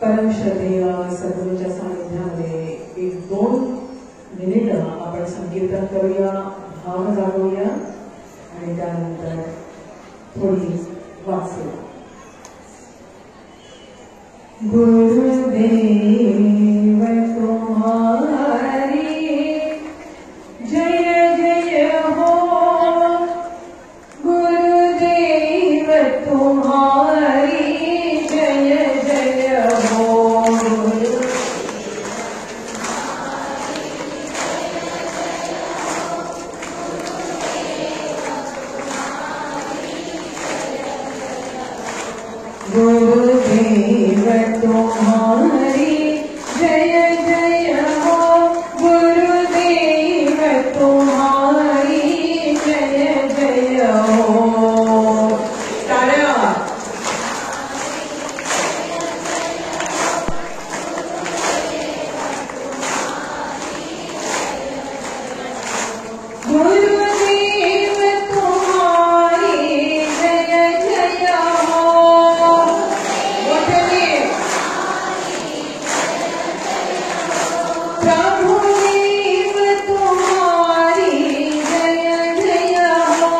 परम श्रद्धेय सद्गुरूच्या सानिध्यामध्ये एक 2 मिनिटं आपण संकीर्तन करूया, भाव जागवूया आणि त्यानंतर थोडी वाचूया. गुरुदेव तुम्हारी जय जय हो, गुरुदेव तुम्हारी जय जय हो. गुरुदेव तुम्हारी जय जय हो, गुरुदेव तुम्हारी जय जय हो. टाळ्या. गुरुदेव तुम्हारी जय जय हो. प्रभुदेव तुम्हारी जय जय हो.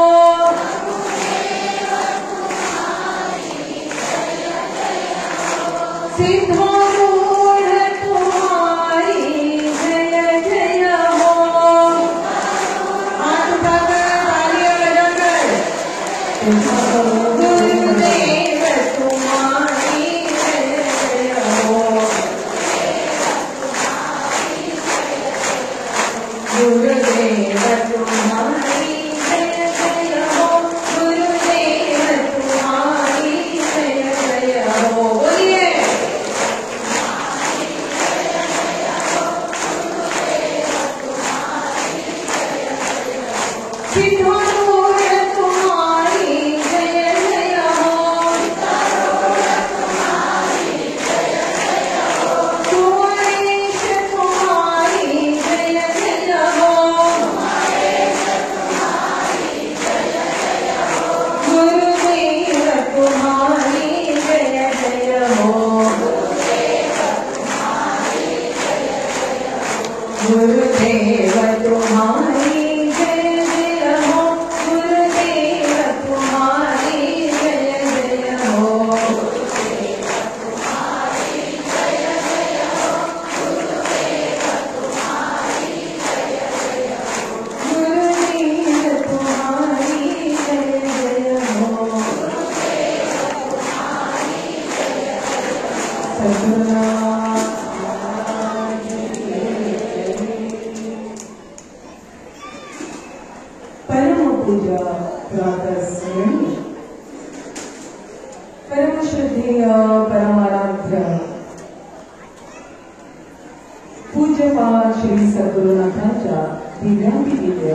सिद्धारूढ़ तुम्हारी जय जय हो. हाथ उठाकर तालियां बजाकर. गुरुदेव तुम्हारी जय जय हो. गुरुदेव तुम्हारी जय जय हो, गुरुदेव तुम्हारी जय जय हो. बोलिए. सिद्धारूढ़ तुम्हारी जय जय हो. कुंवरेश तुम्हारी जय जय हो. गुरुदेव तुम्हारी जय जय हो. गुरुदेव तुम्हारी जय जय हो, गुरुदेव तुम्हारी जय जय हो. गुरुदेव तुम्हारी जय जय हो. सद्गुरुनाथ परम पूजा प्रातः स्मरणी. परम श्रद्धेय परमाराध्य पूज्यपाद श्री सद्गुरुनाथांच्या दिव्यादिव्य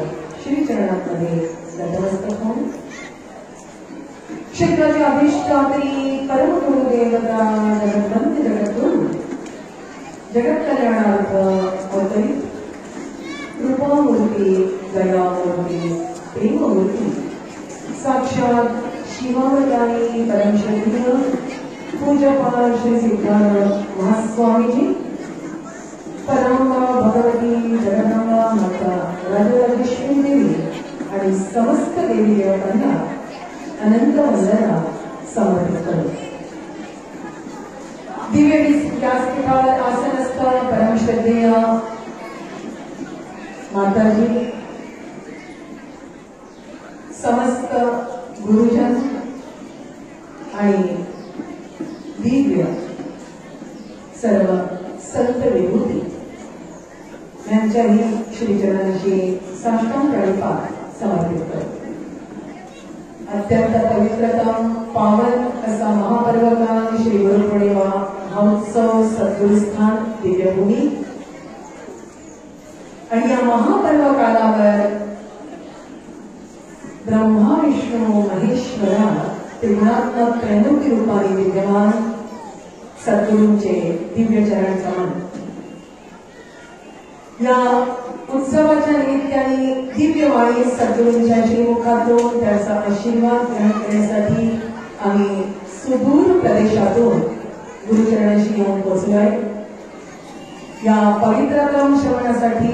श्रीचरणांमध्ये नतमस्तक होऊन क्षेत्राचे अधिष्ठात्री परम गुरुदेवता जगद्वंद्य जगद्गुरु जगत कल्याणार्थ अवतरित कृपामूर्ती, दयामूर्ती, प्रेममूर्ती साक्षात शिवावतारी परम श्रद्धेय पूज्यपाद श्री सिद्धार्थ महास्वामीजी, परांबा भगवती जगदंबा माता राजराजेश्वरी देवी आणि समस्त देवी देवतांना अनंत वंदना समर्पित करू. दिव्य व्यासपीठावर आसनस्थ परम श्रद्धेय माताजी, समस्त गुरुजन आणि दिव्य सर्व संत विभूती यांच्याही श्रीचरणांशी साष्टांग प्रणिपात समर्पित करतो. अत्यंत पवित्रतम पावन असा महापर्व गुरुस्थान दिव्यभूमी आणि या महापर्व कालावर ब्रह्मा विष्णू महेश्वरा त्रिगुणात्मक त्रैमूर्ती रूपाने विद्यमान सद्गुरूंचे दिव्य चरण समान या उत्सवाच्या निमित्ताने दिव्यवाणी सद्गुरूंच्या श्रीमुखातून त्याचा आशीर्वाद ग्रहण करण्यासाठी आम्ही सुदूर प्रदेशातून गुरुचरणाशी येऊन पोहोचलोय. या पवित्रतम श्रवणासाठी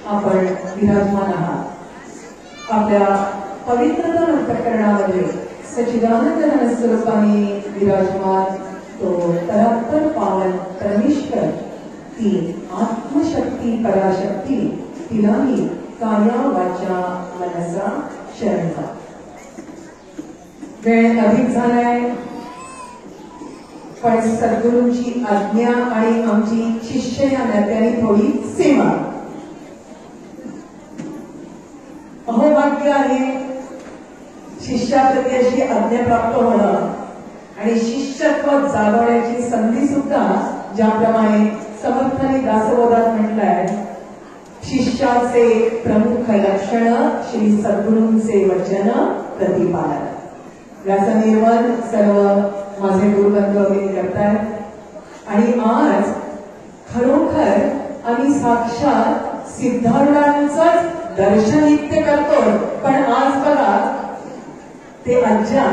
आपण विराजमान आहात. आपल्या पवित्रतम अंतःकरणामध्ये सच्चिदानंद घनस्वरूपाने विराजमान तो परात्पर पावन परमेश्वर ती आत्मशक्ती पराशक्ती तिलाही काया वाचा मनसा शरण जा. वेळ अधिक झालाय पण सद्गुरूंची आज्ञा आणि आमची शिष्य या नात्याने थोडी सेवा. अहोभाग्य आहे शिष्याप्रती अशी आज्ञा प्राप्त होणं आणि शिष्यत्व जागवण्याची संधी सुद्धा ज्याप्रमाणे समर्थाने दासबोधात म्हटलंय, शिष्याचे प्रमुख लक्षण श्री सद्गुरूंचे वचन प्रतिपादन. याचं निर्माण सर्व माझे गुरुबंधू वगैरे करतायत आणि आज खरोखर आम्ही साक्षात सिद्धारूढांचंच दर्शन नित्य करतो. पण आज बघा ते आज्ञा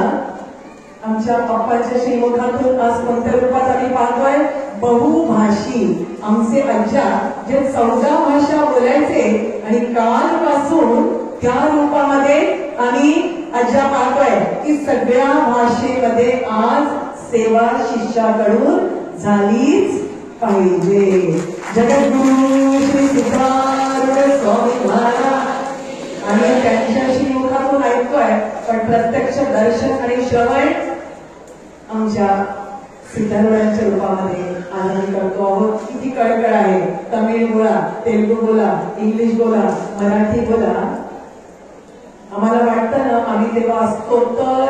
आमच्या पप्पांच्या श्रीमुखातून आज कोणत्या रूपात आम्ही पाहतोय, बहुभाषी आमचे आज्ञा जे 14 भाषा बोलायचे आणि कालपासून त्या रूपामध्ये आम्ही आज्ञा पाहतोय की सगळ्या भाषेमध्ये आज सेवा शिष्याकडून झालीच पाहिजे. जगद्गुरु श्री सिद्धारूढ स्वामी महाराज आणि त्यांच्या श्रीमुखातून ऐकतोय, पण प्रत्यक्ष दर्शन आणि श्रवण आमच्या सिद्धारूढांच्या रूपामध्ये आनंद करतो आहोत. किती कळकळ आहे. तमिळ बोला, तेलुगू बोला, इंग्लिश बोला, मराठी बोला. आम्हाला वाटतं ना आम्ही तेव्हा असतो तर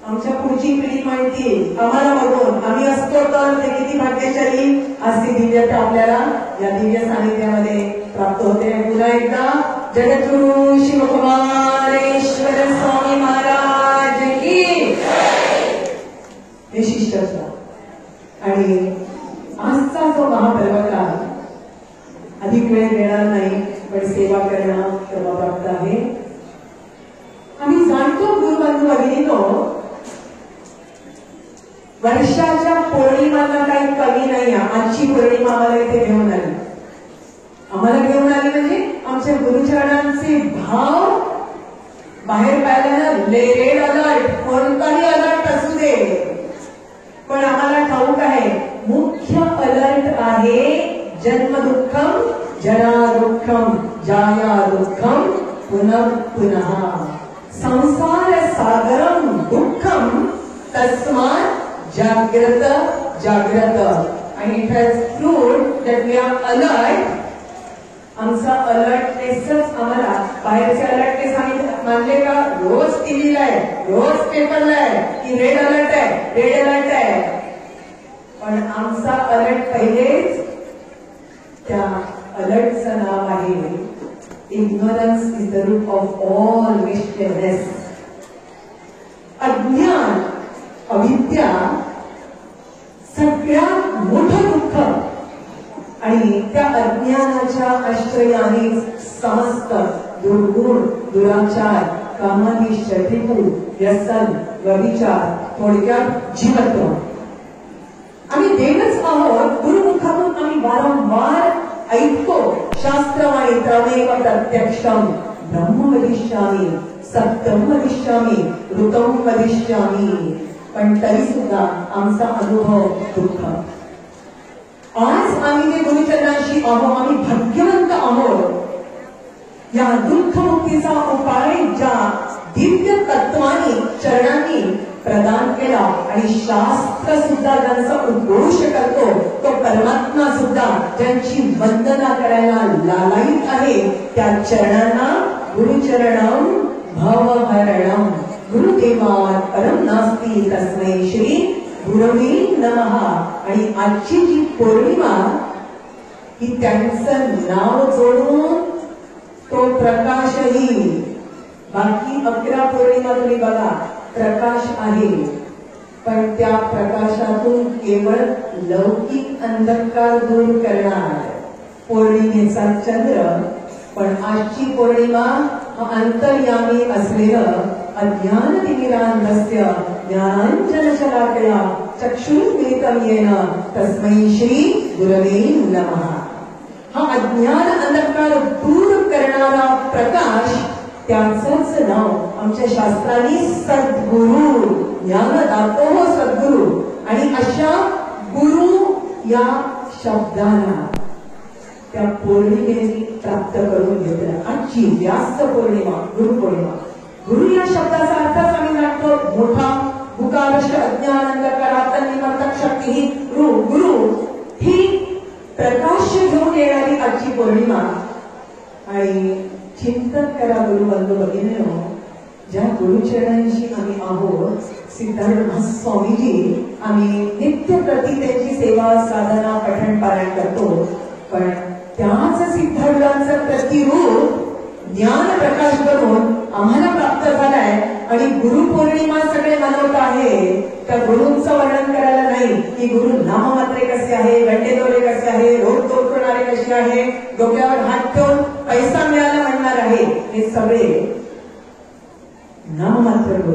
आमच्या पुढची पिढी माहिती आम्हाला बघून आम्ही असतो तर ते किती भाग्यशाली. आज ती दिव्यता आपल्याला या दिव्य सानिध्यामध्ये प्राप्त होते. पुन्हा एकदा जगद्गुरु शिवकुमारेश्वर स्वामी महाराज की विशिष्ट. आणि आजचा जो महापर्व काळ अधिक वेळ घेणार नाही, पण सेवा करणं तेव्हा प्राप्त आहे. आम्ही जाणतो गुरुबंधू भगिनीनो, वर्षाच्या पौर्णिमाला काही कमी नाही. आजची पौर्णिमा आम्हाला इथे घेऊन आली. आम्हाला घेऊन आली म्हणजे आमच्या गुरुचरणांचे भाव बाहेर पाहिलं ना, रेड अलर्ट, कोणताही अलर्ट असू दे, पण आम्हाला ठाऊक आहे मुख्य अलर्ट आहे जन्म दुःखम जरा दुःखम जाया दुःखम पुनः पुनः संसार सागरम दुःखम तस्मात् जाग्रत जाग्रत. आणि it has proved that we are alert. आमचा अलर्टनेसच आम्हाला बाहेरचे अलर्टनेस आम्ही मानले का रोज टीव्हीला आहे, रोज पेपरला आहे की रेड अलर्ट आहे, रेड अलर्ट आहे. पण आमचा अलर्ट पहिलेच त्या अलर्टचं नाव आहे ignorance is the root of all mischiefness. अज्ञान, अविद्या सगळ्यात मोठं दुःख आणि त्या अज्ञानाच्या आश्रयाने समस्त दुर्गुण, दुराचार, कामाधीश, टिपू, व्यसन, व्यभिचार, थोडक्यात जीवत्व. आम्ही देवच आहोत. गुरुमुखातून आम्ही वारंवार ऐकतो शास्त्रवाणी त्रमेव प्रत्यक्षम ब्रह्म वदिष्यामी सत्यम वदिष्यामी ऋतम वदिष्यामी. पण तरी सुद्धा आमचा अनुभव दुःख. आज आम्ही जे गुरुचरणाशी आहोत, आम्ही भाग्यवंत आहोत. या दुःखमुक्तीचा उपाय ज्या दिव्य तत्वानी चरणांनी प्रदान केला आणि शास्त्र सुद्धा ज्यांचा उद्घोष करतो, तो परमात्मा सुद्धा ज्यांची वंदना करायला लालायित आहे, त्या चरणांना गुरुचरणम भवहरणम गुरुदेवात परम नास्ती तस्मै श्री गुरवे नमः. आणि आजची जी पौर्णिमा ही त्यांचं नाव जोडून तो प्रकाशही, बाकी 11 पौर्णिमा तुम्ही बघा प्रकाश आहे, पण त्या प्रकाशातून केवळ लौकिक अंधकार दूर करणार पौर्णिमेचा चंद्र. पण आजची पौर्णिमा अंतर्यामी असलेलं अज्ञानतिमिरान्धस्य ज्ञानाञ्जनशलाकया चक्षुरुन्मीलितं येन तस्मै श्री गुरवे नमः. हा अज्ञान अंधकार दूर करणारा प्रकाश, त्याचंच नाव आमच्या शास्त्रांनी सद्गुरु, ज्ञानदातो सद्गुरु. आणि अशा गुरु या शब्दाला त्या पौर्णिमेने प्राप्त करून घेतलं. आजची व्यास पौर्णिमा, गुरुपौर्णिमा. गुरु या शब्दाचा अर्थच आम्ही जाणतो, मोठा हुकारश अज्ञान अंधकारात निवर्तक शक्ती. ही गुरु ही प्रकाश घेऊन येणारी आजची पौर्णिमा. आणि चिंतन करा गुरुबंधू भगिनींनो, ज्या गुरुचरणांशी आम्ही आहोत, सिद्धार्थ स्वामीजी, आम्ही नित्य प्रति त्यांची सेवा साधना पठण पारायण करतो. पण त्याच सिद्धार्थांचं प्रतिरूप ज्ञान प्रकाश करून आम्हाला प्राप्त झालाय. आणि गुरुपौर्णिमा सगळे मनवत आहे, त्या गुरूंचं वर्णन करायला नाही की गुरु नाममात्रे कसे आहे, घंटेदोरे कसे आहे, रोज तोड करणारे कसे आहे, डोक्यावर हात ठेवून पैसा मिळाला म्हणणार आहे. हे सगळे नाममात्र गुरु.